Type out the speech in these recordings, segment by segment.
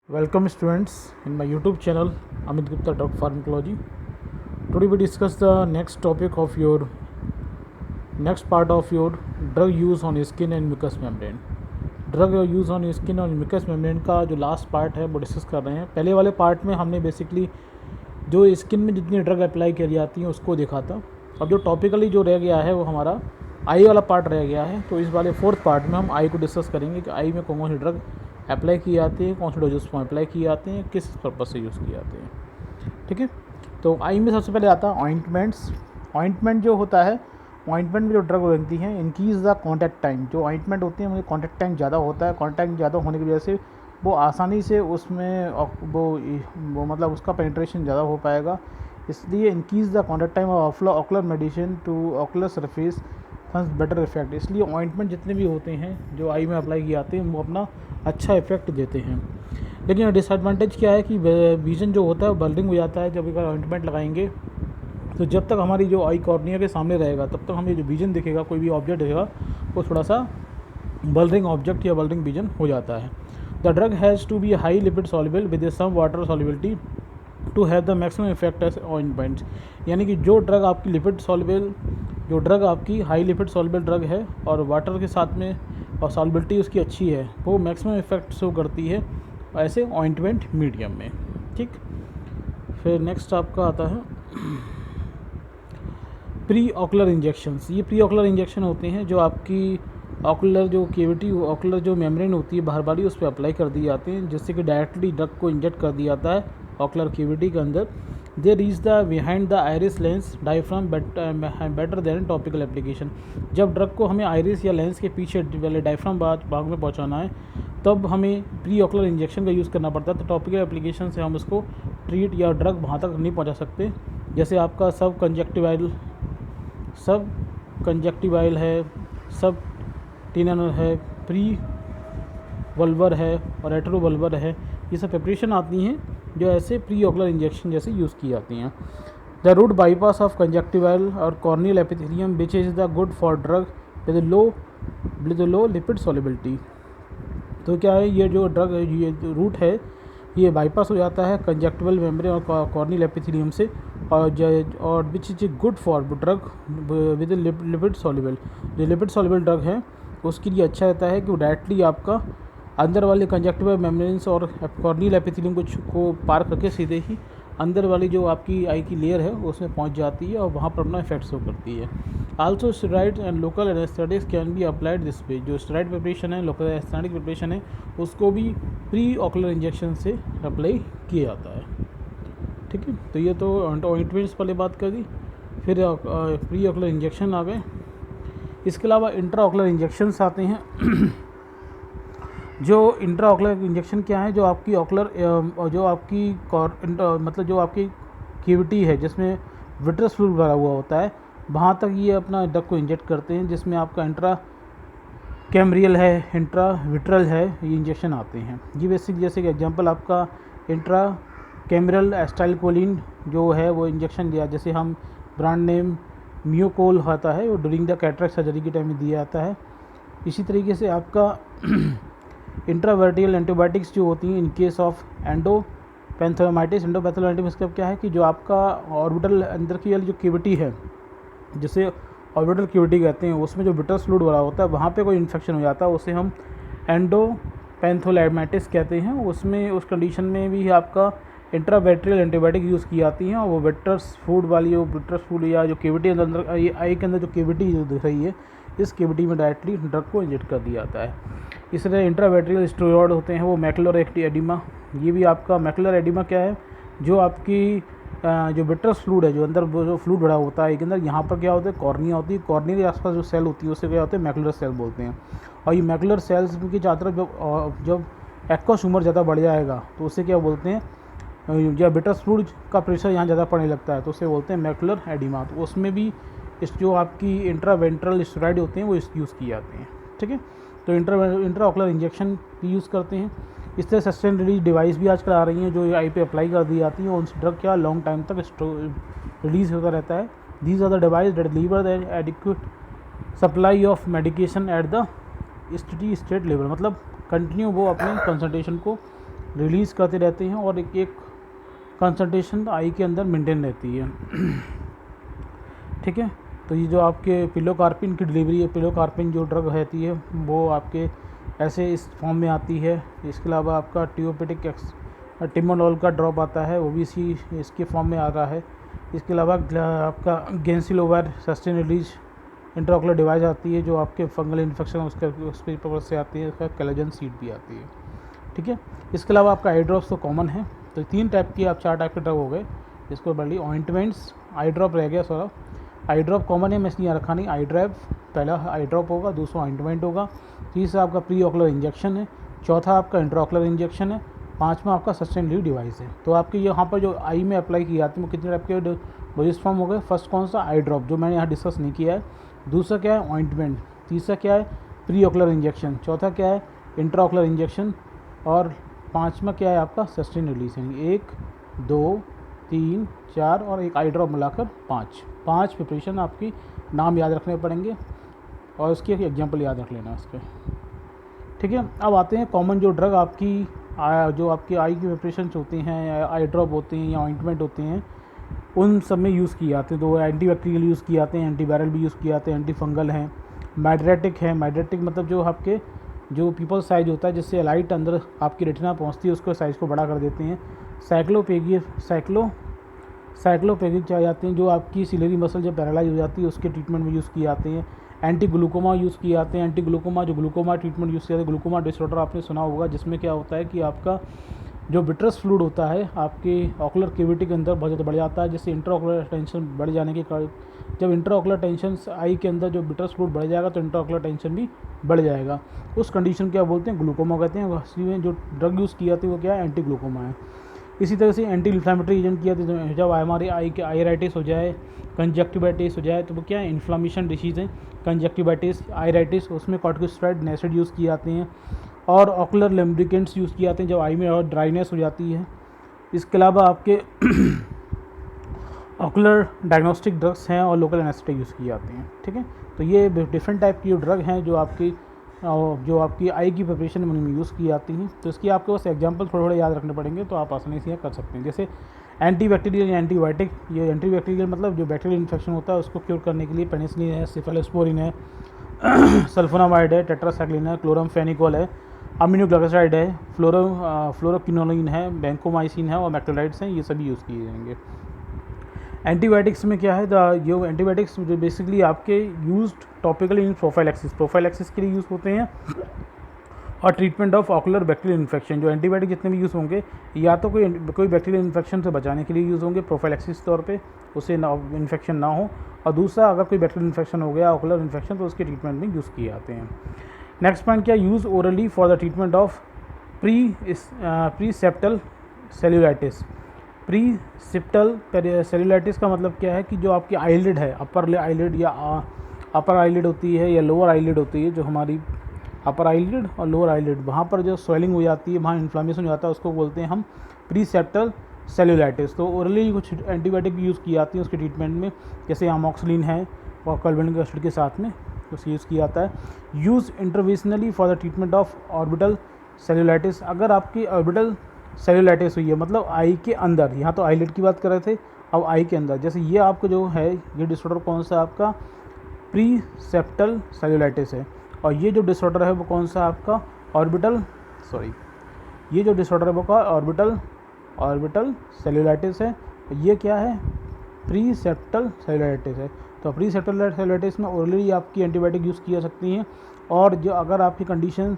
Welcome students in my YouTube channel Amit Gupta Dog Pharmacology. Today we discuss the next topic of your next part of your drug use on skin and mucous membrane. Drug use on skin और mucus membrane का जो last part है वो discuss कर रहे हैं। पहले वाले पार्ट में हमने बेसिकली जो स्किन में जितनी ड्रग अप्लाई करी जाती हैं उसको देखा था। अब जो टॉपिकली जो रह गया है वो हमारा आई वाला पार्ट रह गया है। तो इस वाले फोर्थ पार्ट में हम आई को डिस्कस करेंगे कि आई में कौन कौन सी ड्रग अप्लाई किए जाते हैं, कौन से डोजेस फॉर्म अप्लाई किए जाते हैं, किस पर्पज़ से यूज़ किए जाते हैं। ठीक है, तो आई में सबसे पहले आता है ऑइंटमेंट्स। ऑइंटमेंट जो होता है, ऑइंटमेंट में जो ड्रग बनती हैं इंक्रीज़ द कॉन्टैक्ट टाइम। जो ऑइंटमेंट होती है उनमें कॉन्टैक्ट टाइम ज़्यादा होता है। कॉन्टैक्ट टाइम ज़्यादा होने की वजह से वो आसानी से उसमें वो मतलब उसका पेनिट्रेशन ज़्यादा हो पाएगा। इसलिए increase the contact time of ocular medicine to ocular surface फंस बेटर इफेक्ट। इसलिए ऑइंटमेंट जितने भी होते हैं जो आई में अप्लाई किए जाते हैं वो अपना अच्छा इफेक्ट देते हैं। लेकिन डिसएडवांटेज क्या है कि विजन जो होता है वो बल्डिंग हो जाता है। जब एक ऑइंटमेंट लगाएंगे तो जब तक हमारी जो आई कॉर्निया के सामने रहेगा तब तक हमें जो विजन दिखेगा, कोई भी ऑब्जेक्ट दिखेगा, वो थोड़ा सा बल्डरिंग ऑब्जेक्ट या बल्डरिंग विजन हो जाता है। The drug has to be high lipid soluble with some water solubility to have the maximum effect as ointments. यानी कि जो ड्रग आपकी लिपिड सॉल्युबल, जो ड्रग आपकी हाई लिपिड सॉल्युबल ड्रग है और वाटर के साथ में और सॉल्युबिलिटी उसकी अच्छी है, वो मैक्सिमम इफेक्ट शो करती है ऐसे ऑइंटमेंट मीडियम में। ठीक, फिर नेक्स्ट आपका आता है प्री ऑकुलर इंजेक्शंस। ये प्री ऑकुलर इंजेक्शन होते हैं जो आपकी ऑकुलर जो केविटी, ऑकुलर जो मेम्ब्रेन होती है बाहर वाली, उस पर अप्लाई कर दिए जाते हैं, जिससे कि डायरेक्टली ड्रग को इंजेक्ट कर दिया जाता है ऑकुलर केविटी के अंदर। They reach the behind the iris lens diaphragm better than topical application. जब ड्रग को हमें आइरिस या लेंस के पीछे वाले डायफ्राम भाग में पहुंचाना है तब हमें प्री ऑकुलर इंजेक्शन का यूज़ करना पड़ता है। तो टॉपिकल एप्लीकेशन से हम उसको ट्रीट या ड्रग वहाँ तक नहीं पहुँचा सकते। जैसे आपका सब कंजक्टिवाइल है, सब टिनल है, प्री वल्वर है और एट्रोवल्वर है। ये सब प्रिपरेशन आती हैं जो ऐसे प्री ऑकुलर इंजेक्शन जैसे यूज़ की जाती हैं। द रूट बाईपास ऑफ कंजक्टिवाइल और corneal epithelium which is the good for drug with low lipid solubility. तो क्या है, ये जो ड्रग है, ये जो रूट है, ये बाईपास हो जाता है कंजक्टिवल मेम्ब्रेन और कॉर्नियल एपिथेलियम से और which is good for drug with lipid soluble. जो लिपिड सॉल्युबल ड्रग है उसके लिए अच्छा रहता है कि वो डायरेक्टली आपका अंदर वाले कंजक्टिवल मेम्ब्रेन्स और कॉर्नियल एपिथेलियम को पार करके सीधे ही अंदर वाली जो आपकी आई की लेयर है उसमें पहुंच जाती है और वहाँ पर अपना इफेक्ट शो करती है। Also steroid and local anaesthetics can be applied this way. जो स्टेरॉइड प्रिपरेशन है, लोकल एनेस्थेटिक प्रिपरेशन है, उसको भी प्री ऑकुलर इंजेक्शन से अप्लाई किया जाता है। ठीक है, तो ये तो ऑइंटमेंट्स वाले बात कर दी। फिर प्री ऑकुलर इंजेक्शन आ गए। इसके अलावा इंट्रा ऑकुलर इंजेक्शन्स आते हैं। जो इंट्रा ऑकुलर इंजेक्शन क्या है, जो आपकी ऑकुलर जो आपकी मतलब जो आपकी केविटी है जिसमें विट्रस फ्लूइड भरा हुआ होता है, वहाँ तक ये अपना ड्रग को इंजेक्ट करते हैं, जिसमें आपका इंट्रा कैम्ब्रियल है, इंट्रा विट्रल है, ये इंजेक्शन आते हैं। ये बेसिक जैसे कि एग्जांपल आपका इंट्रा कैम्ब्रियल एस्टाइलकोलिन जो है वो इंजेक्शन दिया, जैसे हम ब्रांड नेम मियोकोल होता है, वो ड्यूरिंग द कैटरेक्ट सर्जरी के टाइम में दिया जाता है। इसी तरीके से आपका इंट्रावर्टियल एंटीबायोटिक्स जो होती हैं इन केस ऑफ एंडोपैथोलाइटिस। एंडोपैथोलाइटिस का क्या है कि जो आपका ऑर्बिटल अंदर की वाली जो केविटी है, जिसे ऑर्बिटल केविटी कहते हैं, उसमें जो विट्रस फ्लूइड भरा होता है वहाँ पे कोई इन्फेक्शन हो जाता है, उसे हम एंडोपैथोलाइटिस कहते हैं। उसमें उस कंडीशन में भी आपका इंट्रावेट्रियल एंटीबायोटिक यूज़ की जाती हैं और वो विट्रस फ्लूइड वाली जो विट्रस फ्लूइड या जो केविटी अंदर आई के अंदर जो केविटी जो दिख रही है, इस केविटी में डायरेक्टली ड्रग को इंजेक्ट कर दिया जाता है। इस तरह इंट्रावेट्रियल स्टेरॉइड होते हैं वो मैकुलर एडिमा। ये भी आपका मैकुलर एडिमा क्या है, जो आपकी जो विट्रस फ्लूइड है, जो अंदर जो फ्लूइड भरा होता है के अंदर, यहाँ पर क्या होता है, कॉर्निया होती है, कॉर्निया के आसपास जो सेल होती है उसे क्या होते हैं, मैकुलर सेल बोलते हैं। और ये मैकुलर सेल्स की चारों तरफ जब एक्वस ह्यूमर ज़्यादा बढ़ जाएगा तो उसे क्या बोलते हैं, जब विट्रस फ्लूइड का प्रेशर यहाँ ज़्यादा पड़ने लगता है तो उसे बोलते हैं मैकुलर एडिमा। तो उसमें भी इस जो आपकी इंट्रावेंट्रल स्टेरॉइड होते हैं वो यूज़ किए जाते हैं। ठीक है, तो इंट्रा ऑकुलर इंजेक्शन भी यूज़ करते हैं। इस तरह सस्टेन रिलीज डिवाइस भी आजकल आ रही हैं जो आई पे अप्लाई कर दी जाती हैं और उनसे ड्रग क्या लॉन्ग टाइम तक रिलीज़ होता रहता है। These are the device that deliver the adequate supply of medication at the steady state level. मतलब कंटिन्यू वो अपने कंसंट्रेशन को रिलीज़ करते रहते हैं और एक कंसंट्रेशन आई के अंदर मेंटेन रहती है। ठीक है, तो ये जो आपके पिलोकार्पिन की डिलीवरी है, पिलोकार्पिन जो ड्रग रहती है वो आपके ऐसे इस फॉर्म में आती है। इसके अलावा आपका टियोपेटिक टिमोनॉल का ड्रॉप आता है, वो भी इसके फॉर्म में आ रहा है। इसके अलावा आपका गेंसिलोवार सस्टेन रिलीज इंट्राओकुलर डिवाइस आती है जो आपके फंगल इन्फेक्शन उसके पर्पज से आती है। इसका कोलेजन सीड भी आती है। ठीक है, इसके अलावा आपका आई ड्रॉप्स तो कॉमन है। तो 3 टाइप की, आप 4 टाइप के ड्रग हो गए। इसको बढ़ ली ऑइंटमेंट्स, आई ड्रॉप रह गया सारा। आई ड्रॉप कॉमन है, मैं इसलिए रखा नहीं। आई ड्रॉप पहला आई ड्रॉप होगा, दूसरा ऑइंटमेंट होगा, तीसरा आपका प्री ऑकुलर इंजेक्शन है, चौथा आपका इंट्राऑकुलर इंजेक्शन है, पाँचवा आपका सस्टेन रिलीज डिवाइस है। तो आपके यहाँ पर जो आई में अप्लाई की जाती है वो कितने टाइप के डोजेस फॉर्म हो गए। फर्स्ट कौन सा, आई ड्रॉप, जो मैंने यहाँ डिस्कस नहीं किया है। दूसरा क्या है, ऑइंटमेंट। तीसरा क्या है, प्री ऑकुलर इंजेक्शन। चौथा क्या है, इंट्राऑकुलर इंजेक्शन। और पाँचवा क्या है आपका सस्टेन रिलीज, यानी 1 2 3 4 और एक आई ड्रॉप मिलाकर 5 प्रिपरेशन आपकी नाम याद रखने पड़ेंगे और उसकी एक एग्जांपल याद रख लेना उसके। ठीक है, अब आते हैं कॉमन जो ड्रग आपकी जो आपकी आई की प्रिपरेशन होती हैं, आई ड्रॉप होते हैं या ऑइंटमेंट होते हैं, उन सब में यूज़ किए जाते हैं। तो एंटीबैक्टीरियल यूज़ किए जाते हैं, एंटीवायरल भी यूज़ किए जाते हैं, एंटी फंगल हैं, माइड्रेटिक है। माइड्रेटिक मतलब जो आपके जो पीपल साइज होता है जिससे लाइट अंदर आपकी रेटिना पहुंचती है उसको साइज़ को बड़ा कर देते हैं। साइक्लोपेगिक चाहे जाते हैं जो आपकी सिलेरी मसल जब पैरालाइज हो जाती है उसके ट्रीटमेंट में यूज़ किए जाते हैं। एंटी ग्लूकोमा यूज़ किए जाते हैं। एंटी ग्लूकोमा जो ग्लूकोमा ट्रीटमेंट यूज़ किया जाता है, ग्लूकोमा डिसऑर्डर आपने सुना होगा, जिसमें क्या होता है कि आपका जो विट्रस फ्लूइड होता है आपके ऑकुलर कैविटी के अंदर बहुत ज़्यादा बढ़ जाता है, जिससे इंट्राऑकुलर टेंशन बढ़ जाने के कारण, जब इंट्राऑकुलर टेंशन आई के अंदर जो विट्रस फ्लूइड बढ़ जाएगा तो इंट्राऑकुलर टेंशन भी बढ़ जाएगा। उस कंडीशन क्या बोलते हैं, ग्लूकोमा कहते हैं। इसी में जो ड्रग यूज़ की जाती है वो क्या है, एंटी ग्लूकोमा है। इसी तरह से एंटी इन्फ्लामेटरी एजेंट किया जाता है। जब हमारी आई के आयराइटिस हो जाए, कंजक्टिवाइटिस हो जाए, तो वो क्या है, इन्फ्लामेशन डिसीज़ है। कंजक्टिवाइटिस, आयराइटिस, उसमें कॉर्टिकोस्टेरॉइड एसिड यूज़ किए जाते हैं। और ऑकुलर लुब्रिकेंट्स यूज़ किए जाते हैं जब आई में और ड्राइनेस हो जाती है। इसके अलावा आपके ऑकुलर डायग्नोस्टिक ड्रग्स हैं और लोकल एनेस्थेटिक यूज़ किए जाते हैं। ठीक है, तो ये डिफरेंट टाइप की जो ड्रग हैं जो आपकी आई की प्रिपरेशन में यूज़ की जाती हैं। तो इसकी आपके पास एग्जांपल थोड़े याद रखने पड़ेंगे तो आप आसानी से कर सकते हैं। जैसे एंटीबैक्टीरियल या एंटीबायोटिक, ये एंटीबैक्टीरियल मतलब जो बैक्टीरियल इन्फेक्शन होता है उसको क्योर करने के लिए पेनिसिलिन है, सिफेलोस्पोरिन है, सल्फोनामाइड है, टेट्रासाइक्लिन है, क्लोरामफेनिकोल है, अमीनोग्लिसराइड है, फ्लोरोक्विनोलिन है, बैंकोमाइसिन है और मैक्रोलाइड्स हैं, ये सभी यूज़ किए जाएंगे। एंटीबायोटिक्स में क्या है, जो एंटीबायोटिक्स जो बेसिकली आपके यूज्ड टॉपिकली इन प्रोफाइलैक्सिस के लिए यूज़ होते हैं और treatment of ocular bacterial infection. जो एंटीबायोटिक जितने भी यूज़ होंगे या तो कोई बैक्टीरियल इन्फेक्शन से बचाने के लिए यूज़ होंगे प्रोफाइलैक्सिस तौर पे, उससे इन्फेक्शन ना हो, और दूसरा अगर कोई बैक्टीरियल इन्फेक्शन हो गया ऑकुलर इन्फेक्शन तो उसके ट्रीटमेंट में यूज़ किए जाते हैं। नेक्स्ट पॉइंट क्या, use orally for the treatment of preseptal cellulitis. Preseptal cellulitis का मतलब क्या है कि जो आपकी आईलिड है, अपर आईलिड या अपर आईलिड होती है या लोअर आईलिड होती है, जो हमारी अपर आईलिड और लोअर आईलिड, वहाँ पर जो स्वेलिंग हो जाती है, वहाँ इन्फ्लामेशन हो जाता है, उसको बोलते हैं हम प्रीसेप्टल सेल्यूलाइटिस। तो ओरली कुछ एंटीबायोटिक भी यूज़ की जाती है उसके ट्रीटमेंट में, जैसे अमोक्सिलिन है और कार्बोनिक एसिड के साथ में उसको यूज़ किया जाता है। Use intravenously for the treatment of orbital cellulitis. अगर आपकी ऑर्बिटल सेल्यूलाइटिस हुई है मतलब आई के अंदर, यहाँ तो आईलिड की बात कर रहे थे, अब आई के अंदर, जैसे ये आपको जो है ये डिसऑर्डर कौन सा आपका प्रीसेप्टल सेल्यूलाइटिस है, और ये जो डिसऑर्डर है वो कौन सा आपका ये जो डिसऑर्डर है वो का ऑर्बिटल सेल्यूलाइटिस है। ये क्या है, प्रीसेप्टल सेल्यूलाइटिस है। तो प्रीसेप्टल सेल्यूलाइटिस में ओरली आपकी एंटीबायोटिक यूज़ की जा सकती हैं, और जो अगर आपकी कंडीशन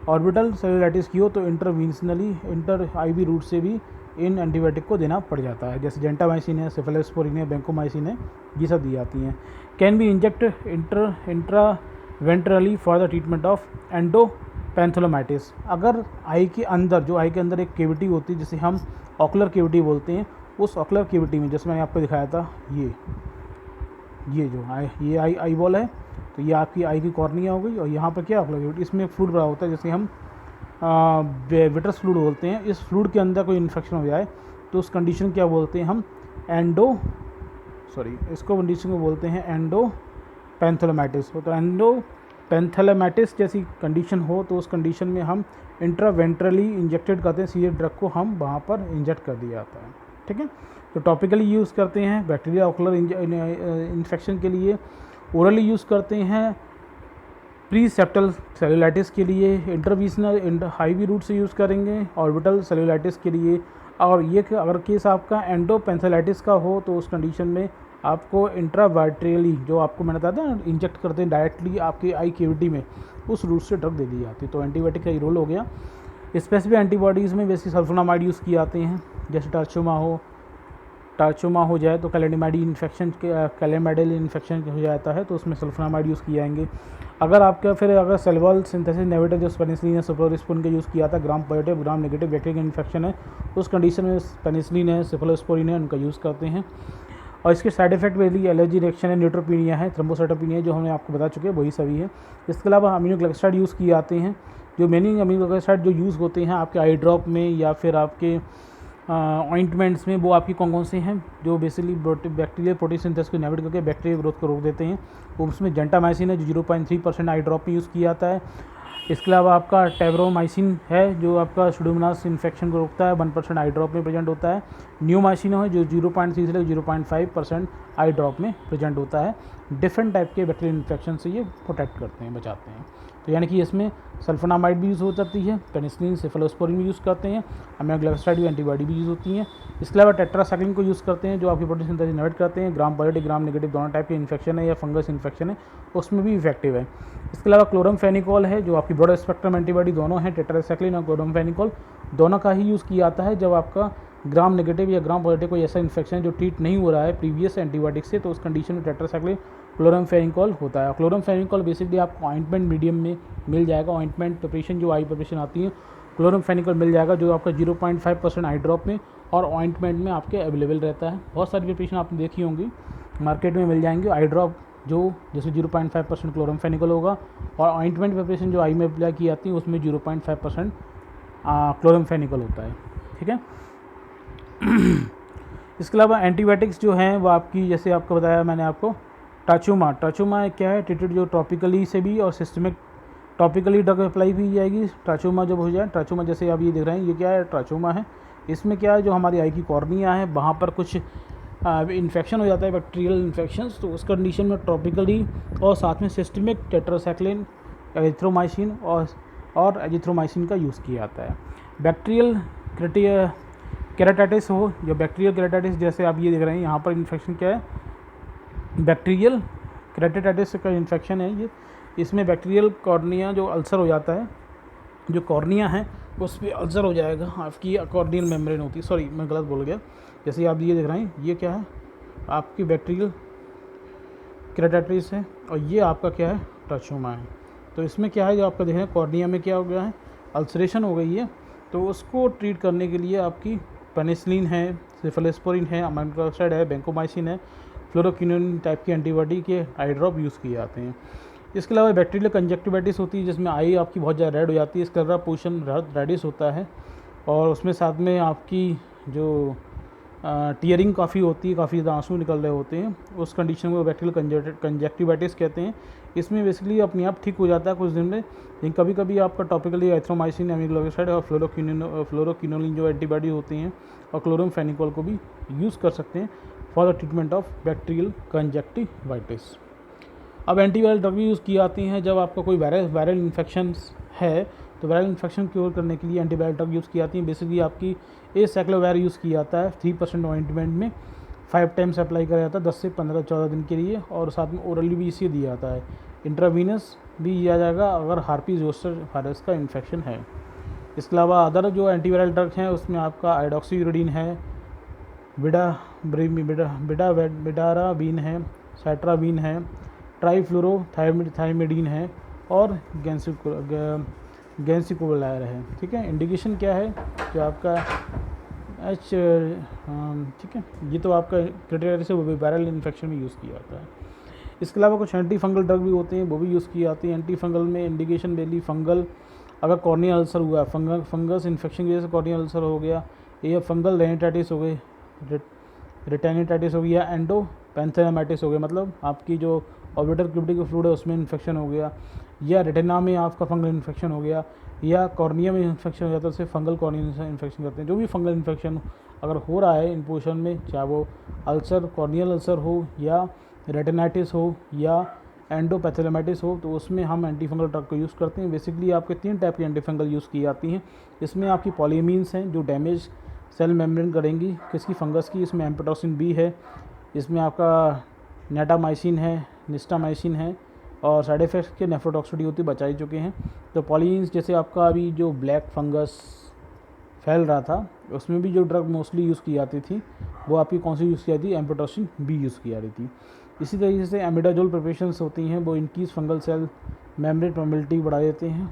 ऑर्बिटल सेल्यूलाइटिस की हो तो इंटरवेंशनली इंटर आईवी रूट से भी इन एंटीबायोटिक को देना पड़ जाता है, जैसे जेंटामाइसिन है, सेफेलोस्पोरिन है, बैंकोमाइसिन है, ये सब दी जाती हैं। Can be inject intravitreally for the treatment of endophthalmitis. अगर आई के अंदर, जो आई के अंदर एक केविटी होती है जिसे हम ऑकुलर केविटी बोलते हैं, उस ऑकुलर केविटी में जैसे मैंने आपको दिखाया था ये जो ये आई बॉल है, तो ये आपकी आई की कॉर्निया हो गई, और यहाँ पर क्या ऑकुलर केविटी, इसमें फ्लूइड बड़ा होता है जिसे हम विट्रस फ्लूइड बोलते हैं। इस फ्लूइड के अंदर कोई इन्फेक्शन हो जाए तो उस कंडीशन क्या बोलते हैं हम इसको कंडीशन को बोलते हैं एंडोपैंथोलोमाइटिस। तो पेंथेलेमाइटिस जैसी कंडीशन हो तो उस कंडीशन में हम इंट्रावेंट्रली इंजेक्टेड करते हैं, सीधे ड्रग को हम वहाँ पर इंजेक्ट कर दिया जाता है। ठीक है, तो टॉपिकली यूज़ करते हैं बैक्टीरिया ओकुलर इन्फेक्शन के लिए, ओरली यूज़ करते हैं प्री सेप्टल सेलुलाइटिस के लिए, इंटरवीजनल हाईवी रूट से यूज़ करेंगे ऑर्बिटल सेलुलाइटिस के लिए। और ये कि अगर केस आपका एंडोपेंथेलाइटिस का हो तो उस कंडीशन में आपको इंट्रावाइट्रियली, जो आपको मैंने बताया था इंजेक्ट करते हैं डायरेक्टली आपके आई कैविटी में, उस रूट से ड्रग दे दी जाती है। तो एंटीबायोटिक का ही रोल हो गया। स्पेसिफिक एंटीबॉडीज़ में वैसे सल्फोनामाइड यूज़ किए जाते हैं, जैसे टार्चोमा हो जाए तो कैलेंडोमाइडी इन्फेक्शन, कैलेंडोमाइडल इन्फेक्शन हो जाता है तो उसमें सल्फोनामाइड यूज़ किए जाएंगे। अगर सेल्युलर सिंथेसिस इनहिबिटर जो पेनिसिलिन है सेफलोस्पोरिन का यूज़ किया था, gram positive gram negative bacterial infection है उस कंडीशन में पेनिसिलिन है सेफलोस्पोरिन है उनका यूज़ करते हैं। और इसके साइड इफेक्ट वेली एलर्जी रिएक्शन है, न्यूट्रोपीनिया है, थ्रोम्बोसाइटोपिनिया जो हमने आपको बता चुके हैं वही सभी है। इसके अलावा अमीनोग्लिसराइड यूज़ किए जाते हैं, जो मेनी अमीनोग्लिसराइड जो यूज़ होते हैं आपके आई ड्रॉप में या फिर आपके ऑइंटमेंट्स में, वो आपकी कौन कौन से हैं जो बेसिकली बैक्टीरियल प्रोटीन सिंथेसिस को इनहिबिट करके बैक्टीरियल ग्रोथ को रोक देते हैं। वो उसमें जेंटामाइसिन है जो 0.3% आई ड्रॉप में यूज़ किया जाता है। इसके अलावा आपका टेब्रोमाइसिन है जो आपका सुडोमोनास इन्फेक्शन को रोकता है, 1% आई ड्रॉप में प्रेजेंट होता है। न्यूमाइसिन है जो 0.3 से 0.5% आई ड्रॉप में प्रेजेंट होता है। डिफरेंट टाइप के बैक्टीरियल इन्फेक्शन से ये प्रोटेक्ट करते हैं, बचाते हैं। तो यानी कि इसमें सल्फोनामाइड भी यूज़ हो जाती है, पेनिसिलिन सेफलोस्पोरिन भी यूज़ करते हैं, अमीनोग्लिसराइड भी एंटीबॉडी भी यूज़ होती हैं। इसके अलावा टेट्रासाइक्लिन को यूज़ करते हैं जो आपकी प्रोटीन सिंथेसिस इनहिबिट करते हैं। ग्राम पॉजिटिव ग्राम नेगेटिव दोनों टाइप के इन्फेक्शन है या फंगस इन्फेक्शन है उसमें भी इफेक्टिव है। इसके अलावा क्लोरमफेनिकोल है जो आपकी ब्रॉड स्पेक्ट्रम एंटीबॉडी दोनों हैं, टेट्रासाइक्लिन और क्लोरमफेनिकोल दोनों का ही यूज़ किया जाता है जब आपका ग्राम नेगेटिव या ग्राम पॉजिटिव कोई ऐसा इन्फेक्शन है जो ट्रीट नहीं हो रहा है प्रीवियस एंटीबायोटिक से, तो उस कंडीशन में टेट्रासाइक्लिन क्लोरमफेनिकोल होता है। क्लोरमफेनिकोल बेसिकली आपको ऑइंटमेंट मीडियम में मिल जाएगा, ऑइंटमेंट प्रिपरेशन जो आई प्रिपरेशन आती है क्लोरमफेनिकोल मिल जाएगा जो आपका 0.5% आई ड्रॉप में और ऑइंटमेंट में आपके अवेलेबल रहता है। बहुत सारी प्रिपरेशन आपने देखी होंगी मार्केट में मिल जाएंगे, आई ड्रॉप जो जैसे 0.5% क्लोरमफेनिकोल होगा और ऑइंटमेंट प्रिपरेशन जो आई में अप्लाई की जाती है उसमें 0.5% क्लोरमफेनिकोल होता है। ठीक है। इसके अलावा एंटीबायोटिक्स जो हैं वो आपकी, जैसे आपको बताया मैंने आपको, टाचुमा क्या है, ट्रीटेड जो टॉपिकली से भी और सिस्टमिक टॉपिकली ड्रग अप्लाई भी जाएगी। टाचुमा जब हो जाए, टाचुमा जैसे आप ये देख रहे हैं ये क्या है, टाचुमा है। इसमें क्या है जो हमारी आई की कॉर्निया है वहाँ पर कुछ इन्फेक्शन हो जाता है बैक्टीरियल इन्फेक्शंस, तो उस कंडीशन में टॉपिकली और साथ में सिस्टमिक टेट्रासाइक्लिन एजिथ्रोमाइसिन और एजिथ्रोमाइसिन का यूज़ किया जाता है। बैक्टीरियल केराटाइटिस हो या बैक्टीरियल केराटाइटिस, जैसे आप ये देख रहे हैं यहाँ पर इन्फेक्शन क्या है, बैक्टीरियल केराटाइटिस का इन्फेक्शन है ये। इसमें बैक्टीरियल कॉर्निया जो अल्सर हो जाता है, जो कॉर्निया है उस पर अल्सर हो जाएगा, आपकी कॉर्नियल मेम्ब्रेन होती है, सॉरी मैं गलत बोल गया। जैसे आप ये देख रहे हैं ये क्या है, आपकी बैक्टीरियल केराटाइटिस है और ये आपका क्या है, टाचुमा है। तो इसमें क्या है जो आपका देख रहे हैं कॉर्निया में क्या हो गया है, अल्सरेशन हो गई है, तो उसको ट्रीट करने के लिए आपकी पेनिसिलिन है, सेफलोस्पोरिन है, अमीनोग्लिसराइड है, बेंकोमाइसिन है, फ्लोरोक्विनोन टाइप की एंटीबॉडी के आई ड्रॉप यूज़ किए जाते हैं। इसके अलावा बैक्टीरियल कंजक्टिवाइटिस होती है जिसमें आई आपकी बहुत ज़्यादा रेड हो जाती है, इसका कलर पोर्शन रेडिश होता है और उसमें साथ में आपकी जो टीयरिंग काफ़ी होती है, काफ़ी ज़्यादा आंसू निकल रहे होते हैं, उस कंडीशन को बैक्टीरियल कंजक्टिवाइटिस कहते हैं। इसमें बेसिकली अपने आप ठीक हो जाता है कुछ दिन में, लेकिन कभी कभी आपका टॉपिकली एथ्रोमाइसिन, अमीनोग्लिसराइड और फ्लोरोक्विनोलिन जो एंटीबॉडी होती हैं और क्लोरमफेनिकोल को भी यूज़ कर सकते हैं for the treatment of bacterial conjunctivitis. अब एंटीवायरल ड्रग भी यूज़ की जाती हैं जब आपका कोई वायरल इन्फेक्शन है, तो वायरल इन्फेक्शन क्योर करने के लिए एंटीवायरल ड्रग यूज़ की जाती है। बेसिकली आपकी एसाइक्लोवायर यूज़ किया जाता है 3% ऑइंटमेंट में, 5 टाइम्स अप्लाई करा जाता है 10 से 15-14 दिन के लिए, और साथ में ओरली भी इसे दिया जाता है। इंट्रावीनस भी दिया जाएगा अगर हार्पी जोस्टर वायरस का इन्फेक्शन है। इसके अलावा अदर जो एंटीवायरल ड्रग हैं उसमें आपका आइडोक्सीयूरिडीन है, बिडाराबीन है, साइट्राबीन है, ट्राईफ्लोरोथायमिडीन है और गैंसिकोलायर है। ठीक है। इंडिकेशन क्या है जो आपका ठीक है, ये तो आपका क्राइटेरिया से वो भी वायरल इन्फेक्शन में यूज़ किया जाता है। इसके अलावा कुछ एंटी फंगल ड्रग भी होते हैं वो भी यूज़ की जाती है। एंटी फंगल में इंडिकेशन बेली फंगल, अगर कॉर्नियल अल्सर हुआ, फंगस इन्फेक्शन की वजह से कॉर्नियल अल्सर हो गया, या फंगल रेनिटाइटिस हो गई, रेटाइनिटाइटिस हो गई, या एंडोपेंथेलेमाइटिस हो गया, मतलब आपकी जो ऑर्बिटल क्यूबिटिक फ्लूइड है उसमें इन्फेक्शन हो गया, या रेटिना में आपका फंगल इन्फेक्शन हो गया, या कॉर्निया में इन्फेक्शन हो जाता है, उसे फंगल कॉर्निया इन्फेक्शन करते हैं। जो भी फंगल इन्फेक्शन अगर हो रहा है इन पोजिशन में, चाहे वो अल्सर कॉर्नियल अल्सर हो या रेटिनाइटिस हो या एंडोपैथेलोमाइटिस हो, तो उसमें हम एंटीफंगल ड्रग को यूज़ करते हैं। बेसिकली आपके 3 टाइप की एंटीफंगल यूज़ की जाती हैं। इसमें आपकी पॉलीमीन्स हैं जो डैमेज सेल मेम्ब्रेन करेंगी किसकी, फंगस की। इसमें एम्फोटेरेसिन बी है, इसमें आपका नेटामाइसिन है, निस्टामाइसिन है, और साइड इफ़ेक्ट्स के नेफ्रोटॉक्सिसिटी होती बचा ही चुके हैं। तो पॉलीमीन्स जैसे आपका अभी जो ब्लैक फंगस फैल रहा था उसमें भी जो ड्रग मोस्टली यूज़ की जाती थी वो आपकी कौन सी यूज़ की जाती है, एम्फोटेरेसिन बी यूज़ की जा रही थी। इसी तरीके से एमिडाजोल प्रिपरेशंस होती हैं, वो increase fungal cell membrane permeability बढ़ा देते हैं,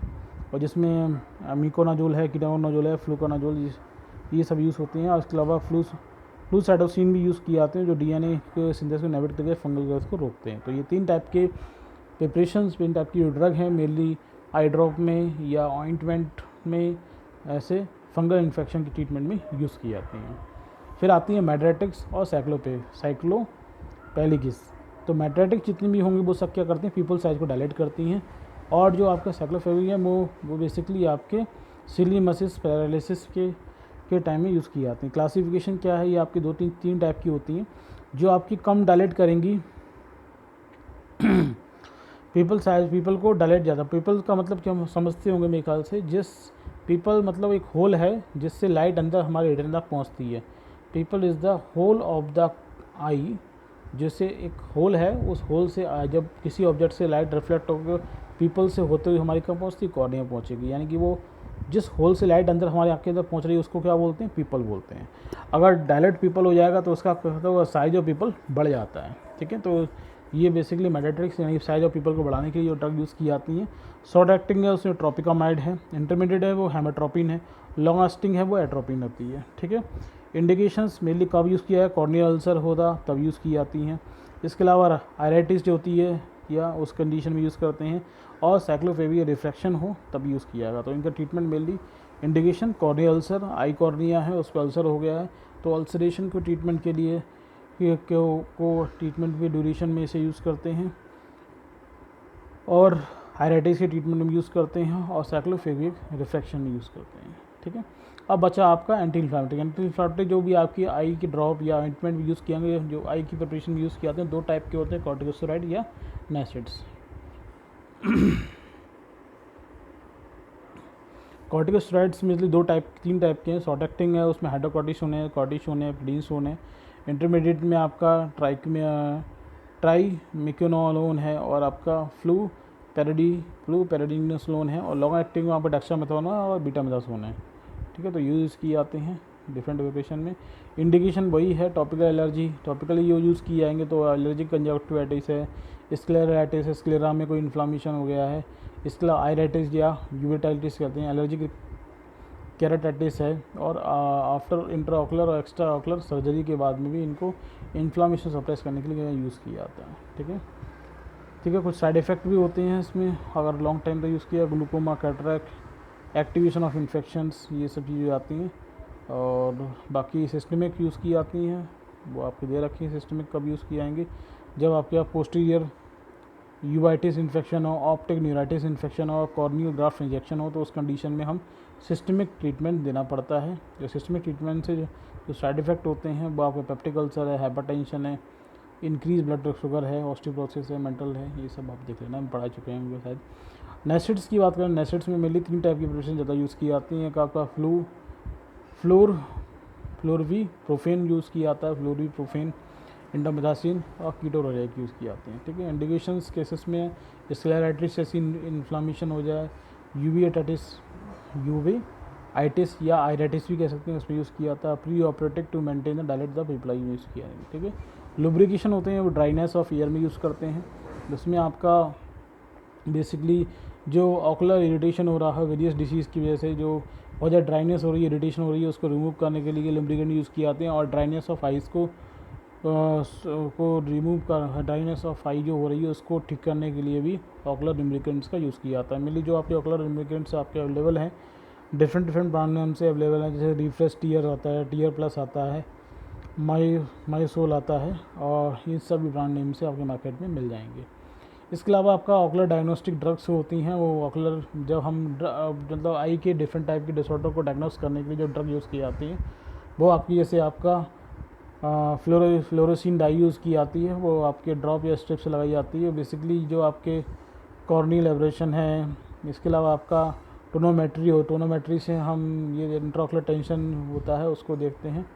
और जिसमें मिकोनाजोल है, कीटानोजोल है, फ्लूकोनाजोल, ये सब यूज़ होते हैं। और इसके अलावा फ्लूसाइटोसिन भी यूज़ किए जाते हैं जो डीएनए के सिंथेसिस को इनहिबिट करके फंगल ग्रोथ को रोकते हैं। तो ये 3 टाइप के प्रिपरेशंस, 3 टाइप की जो ड्रग हैं मेनली आई ड्रॉप में या ऑइंटमेंट में ऐसे फंगल इन्फेक्शन की ट्रीटमेंट में यूज़ की जाती हैं। फिर आती है मेड्रेटिक्स और साइक्लोपेलिकिस। तो मेड्रेटिक्स जितनी भी होंगी वो सब क्या करते हैं, पीपल साइज को डायलेट करती हैं, और जो आपका साइक्लोफेविक है वो बेसिकली आपके सिलीमसिस पैरालिसिस के टाइम में यूज़ की जाती हैं। क्लासिफिकेशन क्या है, ये आपकी 2-3 टाइप की होती हैं। जो आपकी कम डायलेट करेंगी पीपल को डायलेट ज़्यादा, पीपल का मतलब क्या समझते होंगे मेरे ख्याल से, जिस पीपल मतलब एक होल है जिससे लाइट अंदर हमारे रेटिना तक पहुँचती है। Pupil is the hole of the eye, जैसे एक होल है, उस होल से जब किसी ऑब्जेक्ट से लाइट रिफ्लेक्ट होकर पीपल से होते हुए हमारी कहाँ पहुँचती, कॉर्निया पहुँचेगी। यानी कि वो जिस होल से लाइट अंदर हमारे आँख के अंदर पहुँच रही है उसको क्या बोलते हैं, पीपल बोलते हैं। अगर डायलेट पीपल हो जाएगा तो उसका तो साइज ऑफ पीपल बढ़ जाता है। ठीक है, तो ये बेसिकली मेडिट्रिक्स यानी साइज ऑफ पीपल को बढ़ाने के लिए जो ड्रग यूज़ की जाती हैं। शॉर्ट एक्टिंग है उसमें ट्रॉपिकामाइड है, इंटरमीडिएट है वो हेमेट्रोपिन है, लॉन्ग लास्टिंग है वो एट्रोपिन होती है। ठीक है, इंडिकेशंस मेनली कब यूज़ किया है, कॉर्नियल अल्सर होता तब यूज़ की जाती हैं। इसके अलावा आयराइटिस जो होती है या उस कंडीशन में यूज़ करते हैं, और साइक्लोफेविक रिफ्रैक्शन हो तब यूज़ किया जाएगा। तो इनका treatment mainly indication corneal ulcer, eye cornea है उस पर अल्सर हो गया है तो अल्सरेशन को ट्रीटमेंट के लिए को ट्रीटमेंट के ड्यूरेशन में इसे यूज़ करते हैं, और आयराइटिस के ट्रीटमेंट में यूज़ करते हैं, और साइक्लोफेविक रिफ्रैक्शन में यूज़ करते हैं। ठीक है, अब बचा आपका एंटी इन्फ्लेमेटरी जो भी आपकी आई की ड्रॉप या ऑइंटमेंट भी यूज़ किए, जो आई की प्रिपरेशन में यूज़ किए जाते हैं 2 टाइप के होते हैं, कॉर्टिकोस्टेरॉइड या नैसिड्स। कॉर्टिकोस्टेरॉइड्स में 3 टाइप के हैं। शॉर्ट एक्टिंग है उसमें हाइड्रोकॉर्टिसोन है, कॉर्टिसोन है, प्रिडिसोन है। इंटरमीडिएट में आपका ट्राइमेक्योनोलोन है, और आपका फ्लूपेराडिनोलोन है, और लॉन्ग एक्टिंग में आपका डेक्सामेथासोन और बीटामेथासोन है। ठीक है, तो यूज़ किए जाते हैं डिफरेंट प्रिपरेशन में। इंडिकेशन वही है टॉपिकल एलर्जी, टॉपिकली यूज़ किए जाएंगे तो एलर्जिक कंजक्टिवाइटिस है, स्क्लेराइटिस है, स्क्लेरा में कोई इन्फ्लामेशन हो गया है, इसके आयराइटिस या यूवेटाइटिस कहते हैं, एलर्जिक केराटाइटिस है, और आफ्टर इंट्राऑकुलर और एक्स्ट्रा ऑकुलर सर्जरी के बाद में भी इनको इन्फ्लामेशन सप्रेस करने के लिए यूज़ किया जाता है। ठीक है, कुछ साइड इफ़ेक्ट भी होते हैं इसमें अगर लॉन्ग टाइम तक यूज़ किया, glaucoma, cataract, activation of infections, ये सब चीज़ें आती हैं। और बाकी सिस्टमिक यूज़ की जाती हैं, वो आपको दे रखी है सिस्टमिक कब यूज़ किए जाएंगे, जब आपके यहाँ पोस्टीरियर यूवाइटिस इन्फेक्शन हो, ऑप्टिक न्यूराइटिस इन्फेक्शन हो, कॉर्नियल ग्राफ्ट इंजेक्शन हो, तो उस कंडीशन में हम सिस्टमिक ट्रीटमेंट देना पड़ता है। जो सिस्टमिक ट्रीटमेंट से जो साइड इफ़ेक्ट होते हैं वो आपको पेप्टिक अल्सर है, हाइपरटेंशन है, इंक्रीज ब्लड शुगर है, ऑस्टियोपोरोसिस है, मेंटल है, ये सब आप देख लेना, हम पढ़ा चुके हैं उनको शायद। नैसिड्स की बात करें, नैसिड्स में मेनली 3 टाइप की प्रिपरेशन ज़्यादा यूज़ की जाती हैं। एक आपका फ्लोरवीप्रोफेन यूज़ किया जाता है, फ्लोरवीप्रोफेन, इंडोमेथासिन और कीटोरोजाइक यूज़ किए जाते हैं। ठीक है, इंडिकेशंस केसेस में स्क्लेराइटिस जैसी इन्फ्लामेशन हो जाए, यूवेआइटिस या आयराइटिस भी कह सकते हैं, उसमें यूज़ किया जाता है। Preoperative to maintain the dilate the pupil use किया है। ठीक है, लुब्रिकेशन होते हैं वो ड्राइनेस ऑफ ईयर में यूज़ करते हैं, जिसमें आपका बेसिकली जो ऑकुलर इरिटेशन हो रहा है वेरियस डिसीज़ की वजह से, जो बहुत ज़्यादा ड्राइनेस हो रही है, इरिटेशन हो रही है, उसको रिमूव करने के लिए लुब्रिकेंट यूज़ किए जाते हैं। और ड्राइनेस ऑफ आइज़ को रिमूव कर, ड्राइनेस ऑफ आई जो हो रही है उसको ठीक करने के लिए भी ऑकुलर लुब्रिकेंट्स का यूज़ किया जाता है। मेनली जो आपके ऑकुलर लुब्रिकेंट्स आपके अवेलेबल हैं डिफरेंट ब्रांड नेम से अवेलेबल हैं, जैसे रिफ्रेश टीयर आता है, टीयर प्लस आता है, माई सोल आता है, और इन सभी ब्रांड नेम से आपके मार्केट में मिल जाएंगे। इसके अलावा आपका ऑकुलर डायग्नोस्टिक ड्रग्स होती हैं, वो ऑकुलर जब हम मतलब आई के डिफरेंट टाइप के डिसऑर्डर को डायग्नोस करने के लिए जो ड्रग यूज़ की जाती हैं वो आपकी, जैसे आपका फ्लोरोसिन डाई यूज़ की जाती है, वो आपके ड्रॉप या स्ट्रिप से लगाई जाती है। बेसिकली जो आपके कॉर्नियल एब्रेशन है, इसके अलावा आपका टोनोमेट्री से हम ये इंट्राऑकुलर टेंशन होता है उसको देखते हैं।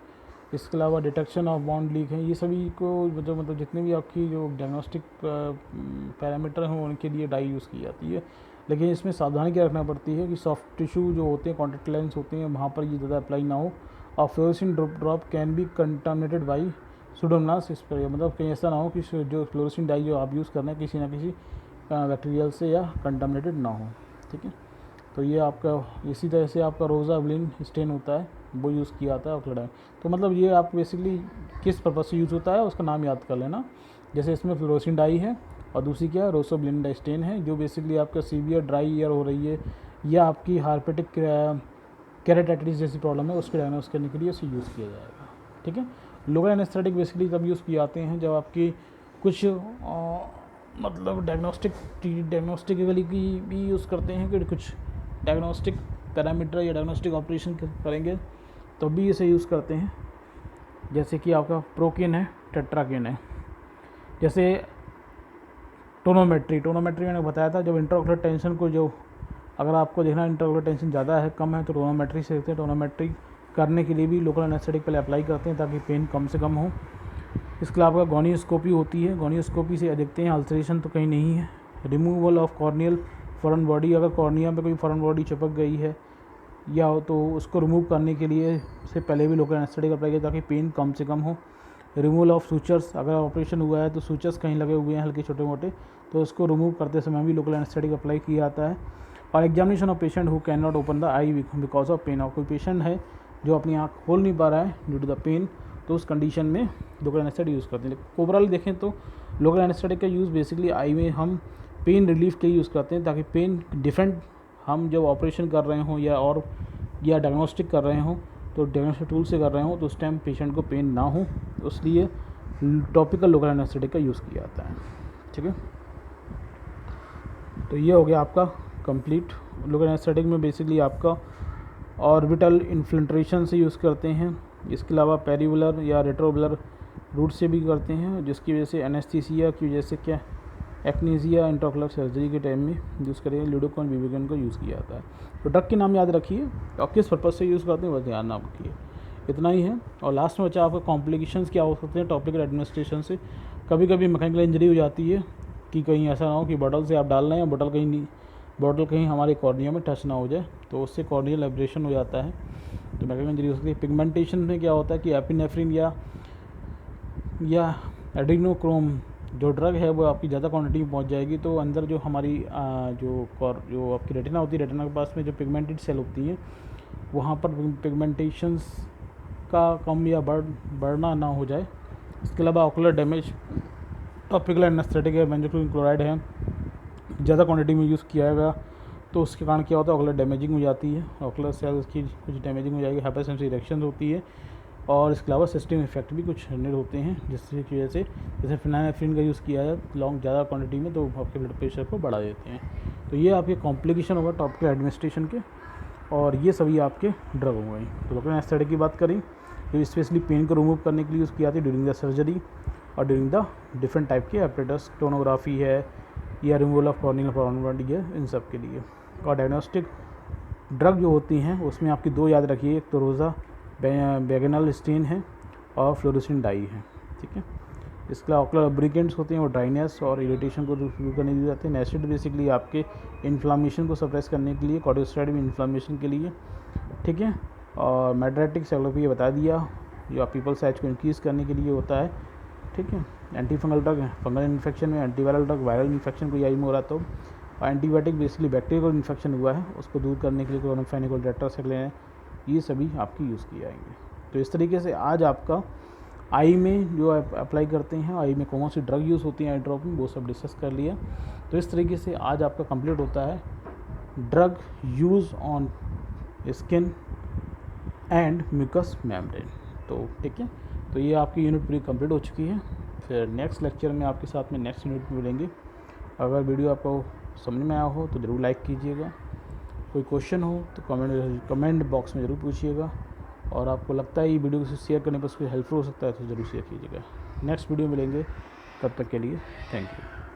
इसके अलावा डिटेक्शन ऑफ बॉन्ड लीक है, ये सभी को जो मतलब जितने भी आपकी जो डायग्नोस्टिक पैरामीटर हैं उनके लिए डाई यूज़ की जाती है। लेकिन इसमें सावधानी क्या रखना पड़ती है कि सॉफ्ट टिश्यू जो होते हैं, कॉन्टैक्ट लेंस होते हैं, वहाँ पर ये ज़्यादा अप्लाई ना हो। और fluorescein drop can be contaminated by Pseudomonas, इस पर मतलब कहीं ऐसा ना हो कि जो फ्लोरोसिन डाई जो आप यूज़ कर रहे हैं किसी ना किसी बैक्टीरियल से या कंटामिनेटेड ना हो। ठीक है, तो ये आपका इसी तरह से आपका रोज़ाविलिन स्टेन होता है, वो यूज़ किया जाता है ऑकुलर डाई। तो मतलब ये आप बेसिकली किस पर्पज़ से यूज़ होता है उसका नाम याद कर लेना। जैसे इसमें फ्लोरोसिन डाई है और दूसरी क्या है, रोज़ाविलिन स्टेन है, जो बेसिकली आपका सीवियर ड्राई ईयर हो रही है या आपकी हार्पेटिक केराटाइटिस जैसी प्रॉब्लम है उसको डायग्नोस करने के लिए इसे यूज़ किया जाएगा। ठीक है, लोकल एनेस्थेटिक बेसिकली तब यूज़ किए जाते हैं जब आपकी कुछ मतलब डायग्नोस्टिकली की भी यूज़ करते हैं कि कुछ डायग्नोस्टिक पैरामीटर या डायग्नोस्टिक ऑपरेशन करेंगे तो भी इसे यूज़ करते हैं। जैसे कि आपका प्रोकेन है, टेट्राकेन है। जैसे टोनोमेट्री मैंने बताया था, जब इंट्राऑकुलर टेंशन को जो अगर आपको देखना इंट्राऑकुलर टेंशन ज़्यादा है कम है तो टोनोमेट्री से देखते हैं। टोनोमेट्री करने के लिए भी लोकल एनेस्थेटिक पहले अप्लाई करते हैं ताकि पेन कम से कम हो। इसके अलावा गोनियोस्कोपी होती है, गोनियोस्कोपी से देखते हैं अल्सरेशन तो कहीं नहीं है। Removal of corneal foreign body, अगर कॉर्निया पे कोई फॉरेन बॉडी चिपक गई है या हो तो उसको रिमूव करने के लिए से पहले भी लोकल एनेस्थेटिक अप्लाई करें ताकि पेन कम से कम हो। रिमूवल ऑफ सूचर्स, अगर ऑपरेशन हुआ है तो सूचर्स कहीं लगे हुए हैं हल्के छोटे मोटे, तो उसको रिमूव करते समय भी लोकल एनेस्थेटिक अप्लाई किया जाता है। और examination of patient who can not open the eye because of pain, और कोई पेशेंट है जो अपनी आँख खोल नहीं पा रहा है ड्यू टू द पेन, तो उस कंडीशन में लोकल एनेस्थेटिक यूज़ करते हैं। लेकिन ओवरऑल देखें तो लोकल एनेस्थेटिक का यूज़ बेसिकली आई में हम पेन रिलीफ के लिए यूज़ करते हैं ताकि पेन डिफरेंट हम जब ऑपरेशन कर रहे हों या डायग्नोस्टिक कर रहे हों तो डायग्नोस्टिक टूल से कर रहे हों तो उस टाइम पेशेंट को पेन ना हो, इसलिए टॉपिकल लोकल एनेस्थेटिक का यूज़ किया जाता है। ठीक है, तो ये हो गया आपका कंप्लीट। लोकल एनेस्थेटिक में बेसिकली आपका ऑर्बिटल इन्फिल्ट्रेशन से यूज़ करते हैं। इसके अलावा पेरिवुलर या रेट्रोवुलर रूट से भी करते हैं, जिसकी वजह से एनेस्थीसिया की वजह से क्या एक्नीजिया इंट्राऑकुलर सर्जरी के टाइम में यूज़ करेंगे लिडोकॉन विवेकन को यूज़ किया जाता है। तो ड्रग के नाम याद रखिए और किस पर्पज़ से यूज़ करते हैं बस ध्यान रखिए, इतना ही है। और लास्ट में बचा आपका कॉम्प्लिकेशंस क्या हो सकते हैं टॉपिकल एडमिनिस्ट्रेशन से। कभी कभी मैकेनिकल इंजरी हो जाती है कि कहीं ऐसा ना हो कि बॉटल से आप डाल रहे हैं बॉटल कहीं हमारे कॉर्निया में टच ना हो जाए, तो उससे कॉर्नियल एब्रेशन हो जाता है, तो मैकेनिकल इंजरी हो सकती है। पिगमेंटेशन में क्या होता है कि एपिनेफ्रिन या एड्रेनोक्रोम जो ड्रग है वो आपकी ज़्यादा क्वांटिटी में पहुंच जाएगी, तो अंदर जो हमारी जो आपकी रेटिना होती है, रेटिना के पास में जो पिगमेंटेड सेल होती हैं वहाँ पर पिगमेंटेशंस का कम या बढ़ना ना हो जाए। इसके अलावा ऑकुलर डैमेज, टॉपिकल एनेस्थेटिक है, बेंजोक्लोरिन क्लोराइड है, ज़्यादा क्वांटिटी में यूज़ किया गया तो उसके कारण क्या होता है ऑकुलर डैमेजिंग हो जाती है, ऑकुलर सेल्स की कुछ डैमेजिंग हो जाएगी, हाइपरसेंसिटिव रिएक्शन होती है। और इसके अलावा सिस्टम इफेक्ट भी कुछ निर् होते हैं जिसकी वजह से, जैसे फिनाइलेफ्रिन का यूज़ किया है ज़्यादा क्वांटिटी में तो आपके ब्लड प्रेशर को बढ़ा देते हैं। तो ये आपके कॉम्प्लिकेशन होगा टॉपिकल एडमिनिस्ट्रेशन के, और ये सभी आपके ड्रग हो गए। तो लोकल एनेस्थेटिक की बात करें तो स्पेशली पेन को रिमूव करने के लिए यूज़ किया जाती है ड्यूरिंग द सर्जरी और ड्यूरिंग द डिफरेंट टाइप के एपरेटस, टोनोग्राफी है या removal of corneal foreign body है, इन सब के लिए। और डायग्नोस्टिक ड्रग जो होती हैं उसमें आपकी दो याद रखिए, एक तो रोज़ा वेगनल स्टेन है और फ्लोरोसिन डाई है। ठीक है, इसके अलावा ऑकुलर लुब्रिकेंट्स होते हैं वो ड्राइनेस और इरिटेशन को दूर करने दिए जाते हैं। एसिड बेसिकली आपके इन्फ्लामेशन को सप्रेस करने के लिए, कॉर्टिकोस्टेरॉइड भी इन्फ्लामेशन के लिए। ठीक है, और मेड्रेटिक सेलोपी बता दिया जो पीपल साइज को इंक्रीज़ करने के लिए होता है। ठीक है, एंटी फंगल ड्रग है, फंगल इन्फेक्शन में, एंटीवायरल ड्रग वायरल इन्फेक्शन को यही में हो रहा तो, और एंटीबायोटिक बेसिकली बैक्टीरियल इन्फेक्शन हुआ है उसको दूर करने के लिए क्लोरोफेनिकोल टेट्रासाइक्लिन, ये सभी आपकी यूज़ किए जाएंगे। तो इस तरीके से आज आपका आई में जो अप्लाई करते हैं, आई में कौन सी ड्रग यूज़ होती है आई ड्रॉप में, वो सब डिस्कस कर लिया। तो इस तरीके से आज आपका कंप्लीट होता है drug use on skin and mucous membrane. तो ठीक है, तो ये आपकी यूनिट पूरी कंप्लीट हो चुकी है। फिर नेक्स्ट लेक्चर में आपके साथ में नेक्स्ट यूनिट में मिलेंगे। अगर वीडियो आपको समझ में आया हो तो ज़रूर लाइक कीजिएगा। कोई क्वेश्चन हो तो कमेंट बॉक्स में ज़रूर पूछिएगा, और आपको लगता है ये वीडियो किसी शेयर करने पर उसको हेल्पफुल हो सकता है तो ज़रूर शेयर कीजिएगा। नेक्स्ट वीडियो मिलेंगे, तब तक के लिए थैंक यू।